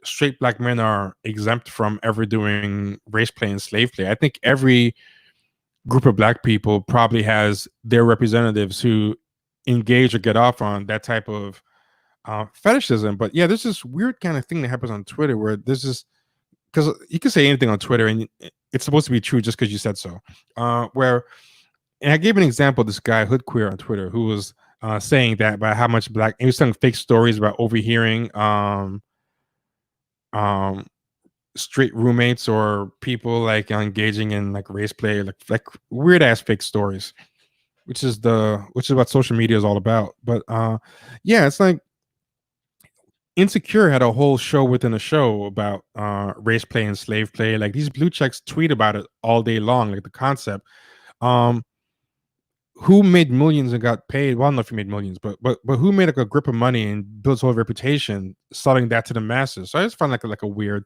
straight black men are exempt from ever doing race play and slave play. I think every group of black people probably has their representatives who engage or get off on that type of fetishism. But yeah, there's this weird kind of thing that happens on Twitter where this is, because you can say anything on Twitter and it's supposed to be true just because you said so. And I gave an example of this guy, Hood Queer, on Twitter, who was saying that about how much black, he was telling fake stories about overhearing straight roommates or people like engaging in like race play, like weird ass fake stories, which is what social media is all about. But yeah, it's like Insecure had a whole show within a show about race play and slave play. Like these blue checks tweet about it all day long, like the concept. Who made millions and got paid? Well, I don't know if he made millions, but who made like a grip of money and built his whole reputation selling that to the masses? So I just find like a weird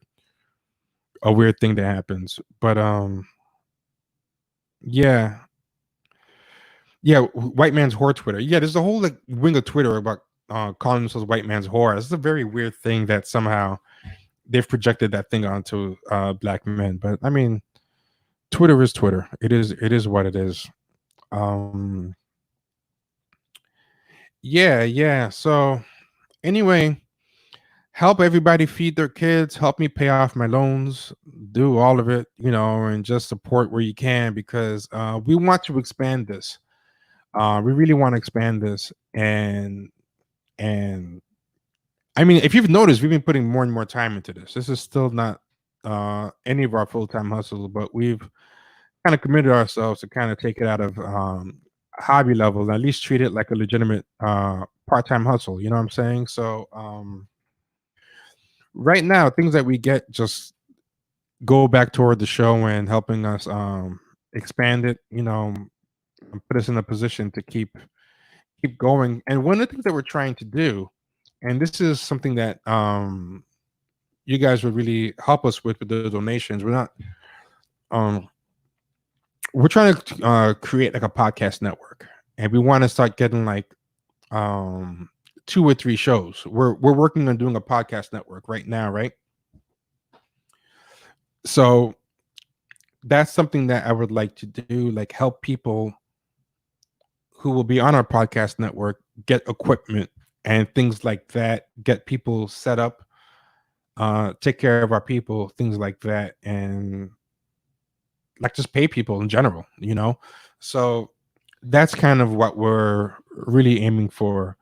thing that happens. But yeah, white man's whore Twitter. Yeah, there's a whole like wing of Twitter about calling themselves white man's whore. This is a very weird thing that somehow they've projected that thing onto black men. But I mean, Twitter is Twitter. It is what it is. Yeah. So anyway, help everybody feed their kids, help me pay off my loans, do all of it, and just support where you can, because we want to expand this. We really want to expand this, and I mean, if you've noticed, we've been putting more and more time into this. This is still not any of our full-time hustles, but we've kind of committed ourselves to kind of take it out of hobby level and at least treat it like a legitimate part-time hustle. You know what I'm saying? So right now, things that we get just go back toward the show and helping us expand it, and put us in a position to keep going. And one of the things that we're trying to do, and this is something that you guys would really help us with the donations. We're trying to create like a podcast network, and we want to start getting like 2 or 3 shows. We're working on doing a podcast network right now, right? So that's something that I would like to do, like help people who will be on our podcast network get equipment and things like that, get people set up, take care of our people, things like that. And like just pay people in general, you know. So that's kind of what we're really aiming for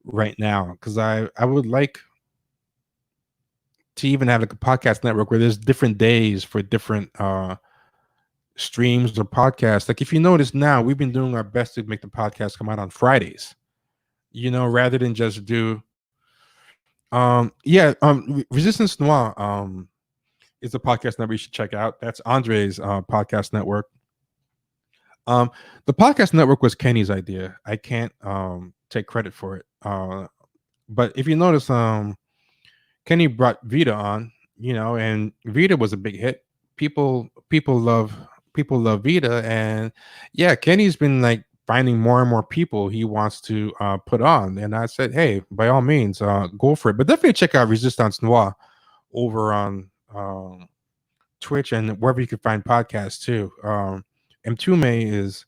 right now, because I would like to even have like a podcast network where there's different days for different streams or podcasts. Like if you notice now, we've been doing our best to make the podcast come out on Fridays, you know, rather than just do Resistance Noir is a podcast network you should check out. That's Andre's podcast network. Um, the podcast network was Kenny's idea. I can't take credit for it. But if you notice, Kenny brought Vita on, you know, and Vita was a big hit. People love Vita, and yeah, Kenny's been like finding more and more people he wants to put on. And I said, hey, by all means, go for it. But definitely check out Resistance Noir over on Twitch and wherever you can find podcasts too. Mtume is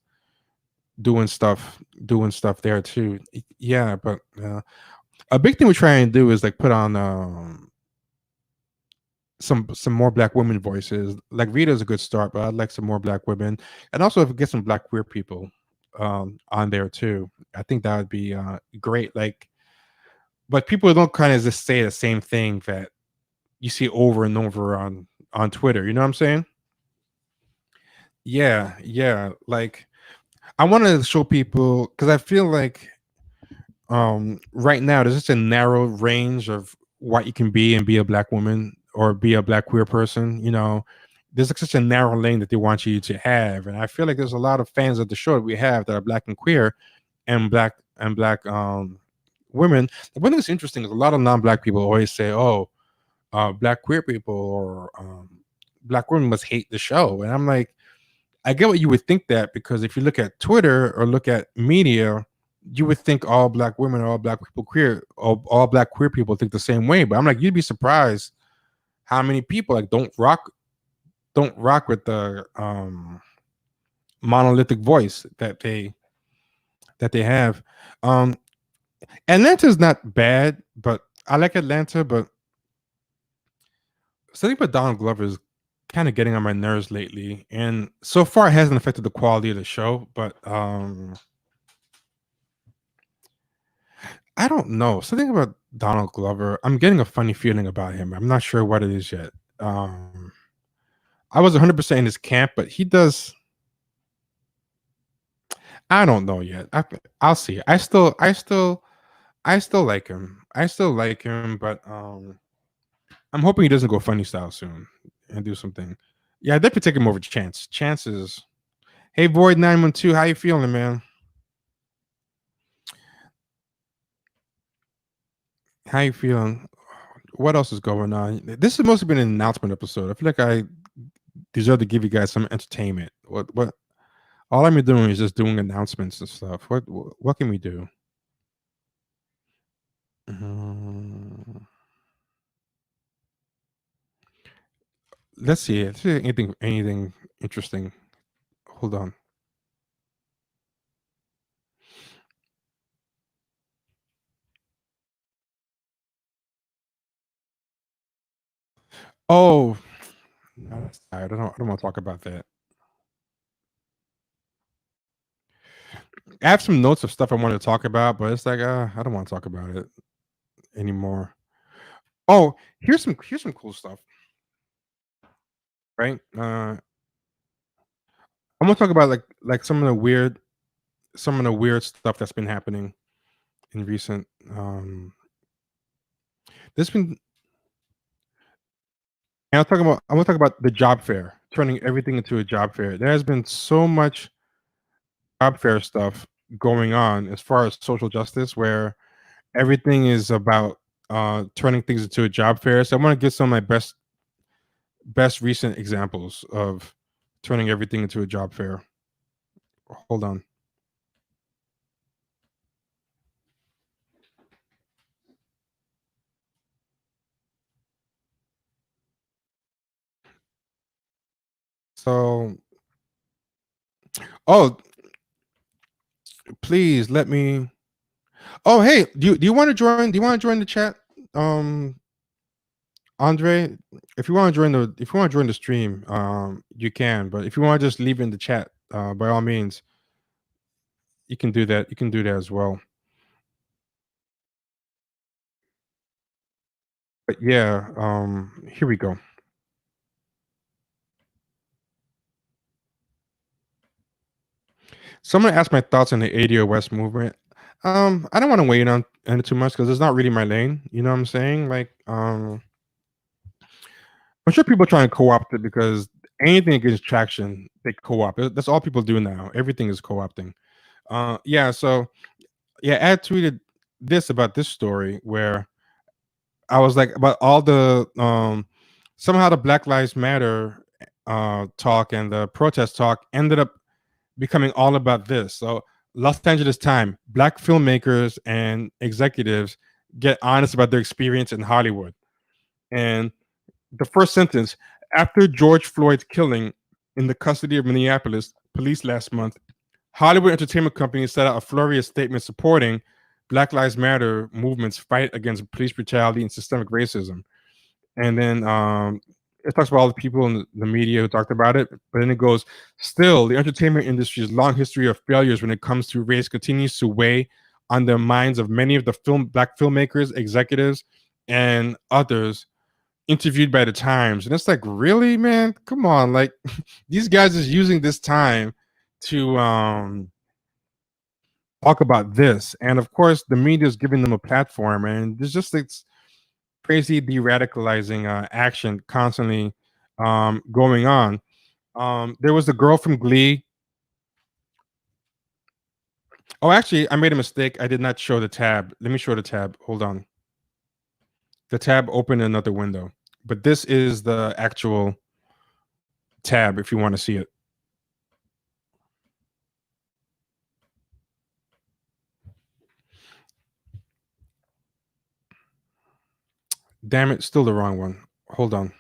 doing stuff there too. Yeah, but a big thing we're trying to do is like put on some more black women voices. Like Rita is a good start, but I'd like some more black women, and also if we get some black queer people on there too. I think that would be great. Like, but people don't kind of just say the same thing that you see over and over on Twitter. You know what I'm saying? Yeah, yeah. Like I want to show people because I feel like right now there's just a narrow range of what you can be and be a black woman or be a black queer person, you know. There's like such a narrow lane that they want you to have, and I feel like there's a lot of fans of the show that we have that are black and queer and black women. The one thing that's interesting is a lot of non-black people always say, oh, black queer people or black women must hate the show, and I'm like, I get what you would think that, because if you look at Twitter or look at media, you would think all black women or all black people queer, all black queer people think the same way. But I'm like, you'd be surprised how many people like don't rock with the monolithic voice that they have. Um, Atlanta's not bad, but I like Atlanta, but something about Donald Glover is kind of getting on my nerves lately, and so far it hasn't affected the quality of the show. But I don't know. Something about Donald Glover. I'm getting a funny feeling about him. I'm not sure what it is yet. I was 100% in his camp, but he does. I don't know yet. I'll see. I still like him. I still like him, but I'm hoping he doesn't go funny style soon and do something. Yeah, I definitely take him over Chance. Chances. Hey, Void 912, how you feeling, man? How you feeling? What else is going on? This has mostly been an announcement episode. I feel like I deserve to give you guys some entertainment. What? All I'm doing is just doing announcements and stuff. What can we do? Uh, let's see. Let's see anything interesting. Hold on. Oh, no, that's tired. I don't want to talk about that. I have some notes of stuff I want to talk about, but it's like I don't want to talk about it anymore. Oh, here's some cool stuff, right? I'm gonna talk about like some of the weird stuff that's been happening in recent. This been and I'm gonna talk about the job fair, turning everything into a job fair. There has been so much job fair stuff going on as far as social justice, where everything is about turning things into a job fair. So I want to give some of my best recent examples of turning everything into a job fair. Hold on. So, oh, please let me. Oh, hey, do you want to join? Do you want to join the chat? Um, Andre, if you want to join the stream, you can. But if you want to just leave it in the chat, by all means, you can do that. You can do that as well. But yeah, here we go. Someone asked my thoughts on the ADO West movement. I don't want to weigh in on it too much because it's not really my lane. You know what I'm saying? Like, I'm sure people are trying to co-opt it because anything that gets traction, they co-opt. That's all people do now. Everything is co-opting. Yeah. So yeah, Ed tweeted this about this story where I was like about all the somehow the Black Lives Matter talk and the protest talk ended up becoming all about this. So Los Angeles Time, black filmmakers and executives get honest about their experience in Hollywood. And the first sentence, after George Floyd's killing in the custody of Minneapolis police last month, Hollywood entertainment companies set out a flurry of statements supporting Black Lives Matter movement's fight against police brutality and systemic racism. And then it talks about all the people in the media who talked about it. But then it goes, still, the entertainment industry's long history of failures when it comes to race continues to weigh on the minds of many of the black filmmakers, executives, and others interviewed by the Times. And it's like, really, man? Come on. Like, these guys is using this time to talk about this. And of course, the media is giving them a platform. And there's just this crazy de-radicalizing action constantly going on. There was the girl from Glee. Oh, actually, I made a mistake. I did not show the tab. Let me show the tab. Hold on. The tab opened another window. But this is the actual tab if you want to see it. Damn it, still the wrong one. Hold on.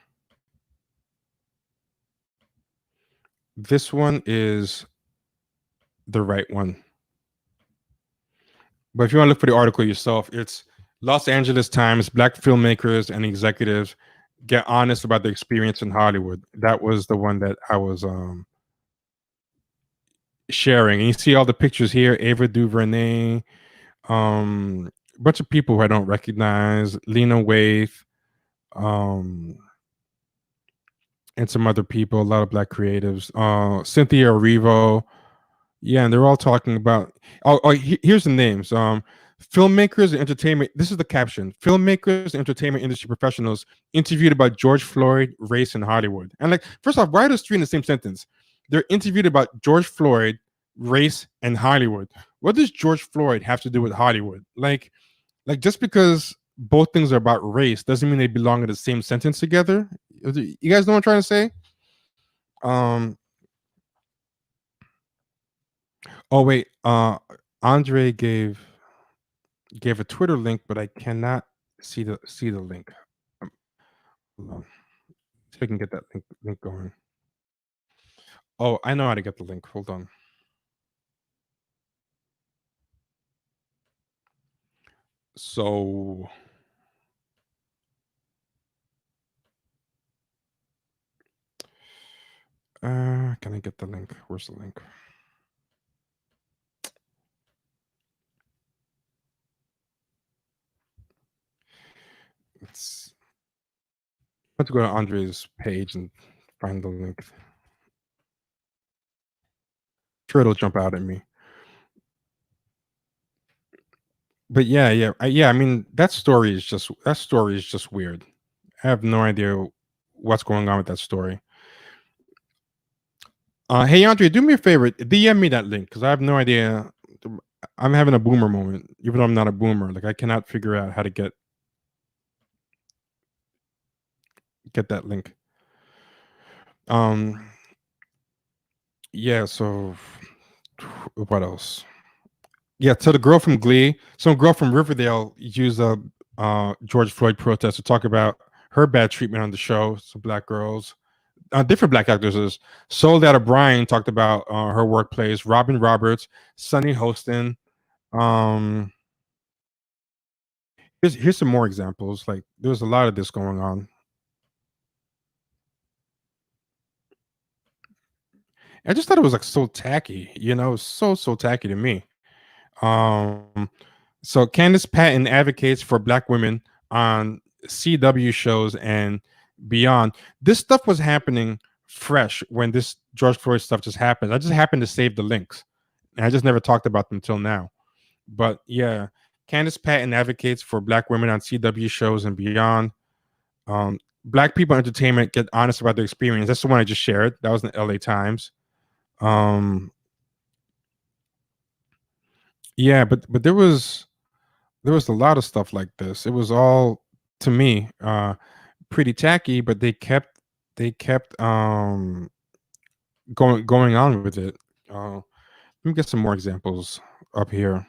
This one is the right one. But if you want to look for the article yourself, it's Los Angeles Times, black filmmakers and executives get honest about their experience in Hollywood. That was the one that I was sharing. And you see all the pictures here, Ava DuVernay, a bunch of people who I don't recognize, Lena Waithe, and some other people, a lot of black creatives, Cynthia Erivo. Yeah, and they're all talking about. Here's the names. Filmmakers and entertainment. This is the caption: filmmakers and entertainment industry professionals interviewed about George Floyd, race, in Hollywood. And like, first off, why are those three in the same sentence? They're interviewed about George Floyd, race, and Hollywood. What does George Floyd have to do with Hollywood? Like just because both things are about race doesn't mean they belong in the same sentence together. You guys know what I'm trying to say? Um, Oh wait, Andre gave a Twitter link, but I cannot see the link. Um, hold on. See if I can get that link going. Oh, I know how to get the link. Hold on. So can I get the link? Where's the link? Let's I have to go to Andre's page and find the link. Sure, it'll jump out at me. But yeah. I mean, that story is just weird. I have no idea what's going on with that story. Hey Andre, do me a favor, DM me that link because I have no idea. I'm having a boomer moment, even though I'm not a boomer. Like I cannot figure out how to get that link. Um, yeah. So what else? Yeah. So the girl from Glee, some girl from Riverdale used a George Floyd protest to talk about her bad treatment on the show. Some black girls, different black actresses. Soledad O'Brien talked about her workplace. Robin Roberts, Sunny Hostin. Um, here's some more examples. Like there's a lot of this going on. I just thought it was like so tacky, so tacky to me. Um, so Candace Patton advocates for Black women on CW shows and beyond. This stuff was happening fresh when this George Floyd stuff just happened. I just happened to save the links, and I just never talked about them until now. But yeah, Candace Patton advocates for Black women on CW shows and beyond. Black people in entertainment get honest about their experience. That's the one I just shared. That was in the LA Times. Um, yeah, but there was a lot of stuff like this. It was all, to me, pretty tacky, but they kept going on with it. Let me get some more examples up here.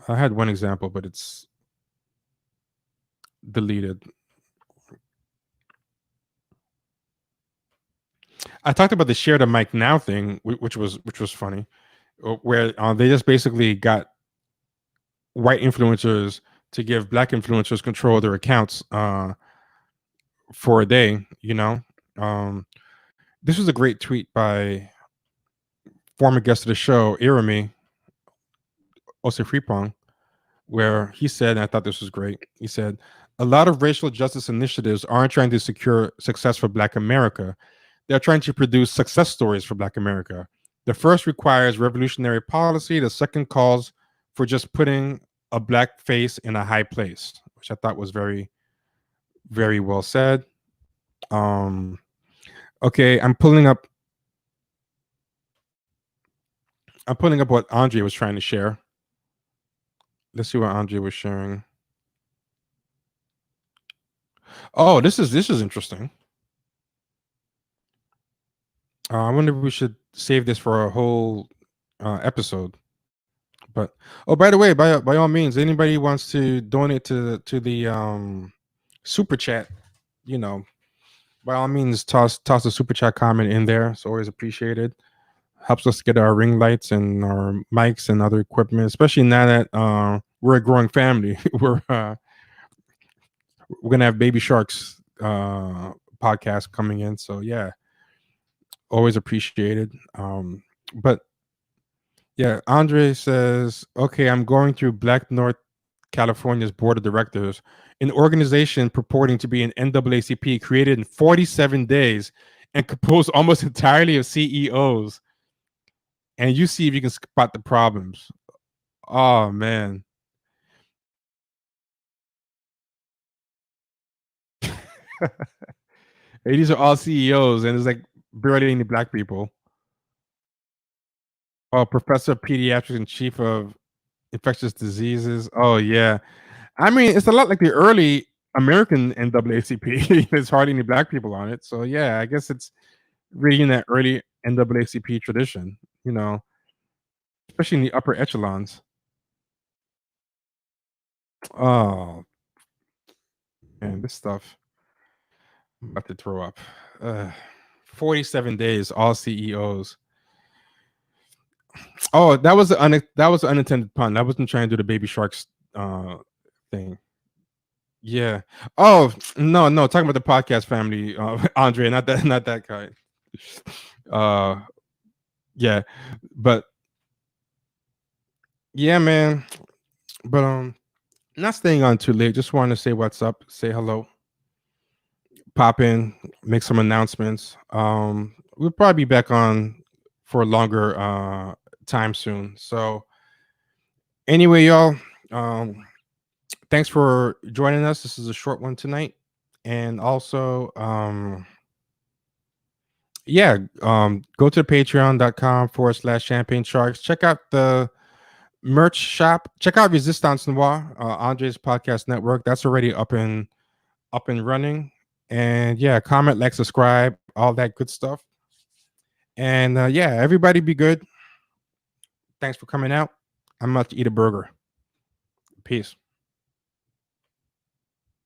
I had one example, but it's deleted. I talked about the share the mic now thing, which was funny, where they just basically got white influencers to give black influencers control of their accounts for a day. This was a great tweet by former guest of the show, Irami Osifripong, where he said, and I thought this was great. He said, "A lot of racial justice initiatives aren't trying to secure success for Black America. They're trying to produce success stories for Black America. The first requires revolutionary policy. The second calls for just putting a Black face in a high place," which I thought was very, very well said. Um, okay, I'm pulling up what Andre was trying to share. Let's see what Andre was sharing. Oh, this is interesting. I wonder if we should save this for a whole episode. But oh, by the way, by all means, anybody wants to donate to the super chat, you know, by all means, toss a super chat comment in there. It's always appreciated. Helps us get our ring lights and our mics and other equipment, especially now that we're a growing family. We're gonna have Baby Sharks podcast coming in, so yeah, always appreciated. But yeah, Andre says, okay, I'm going through Black North California's board of directors, an organization purporting to be an NAACP created in 47 days and composed almost entirely of CEOs. And you see if you can spot the problems. Oh man. Hey, these are all CEOs, and there's like barely any black people. Oh, professor of pediatrics and chief of infectious diseases. Oh yeah. I mean, it's a lot like the early American NAACP. There's hardly any black people on it. So yeah, I guess it's really in that early NAACP tradition, especially in the upper echelons. Oh man, this stuff, I'm about to throw up. Uh, 47 days, all CEOs. Oh, that was an unintended pun. I wasn't trying to do the baby sharks thing. Yeah. Oh no, no, talking about the podcast family, Andre, not that guy. Uh yeah. But yeah, man. But not staying on too late. Just wanted to say what's up, say hello, pop in, make some announcements. We'll probably be back on for a longer time soon. So anyway, y'all, um, thanks for joining us. This is a short one tonight. And also, yeah, go to patreon.com/champagne sharks. Check out the merch shop. Check out Resistance Noir, Andre's podcast network. That's already up and running. And yeah, comment, like, subscribe, all that good stuff. And yeah, everybody be good. Thanks for coming out. I'm about to eat a burger. Peace.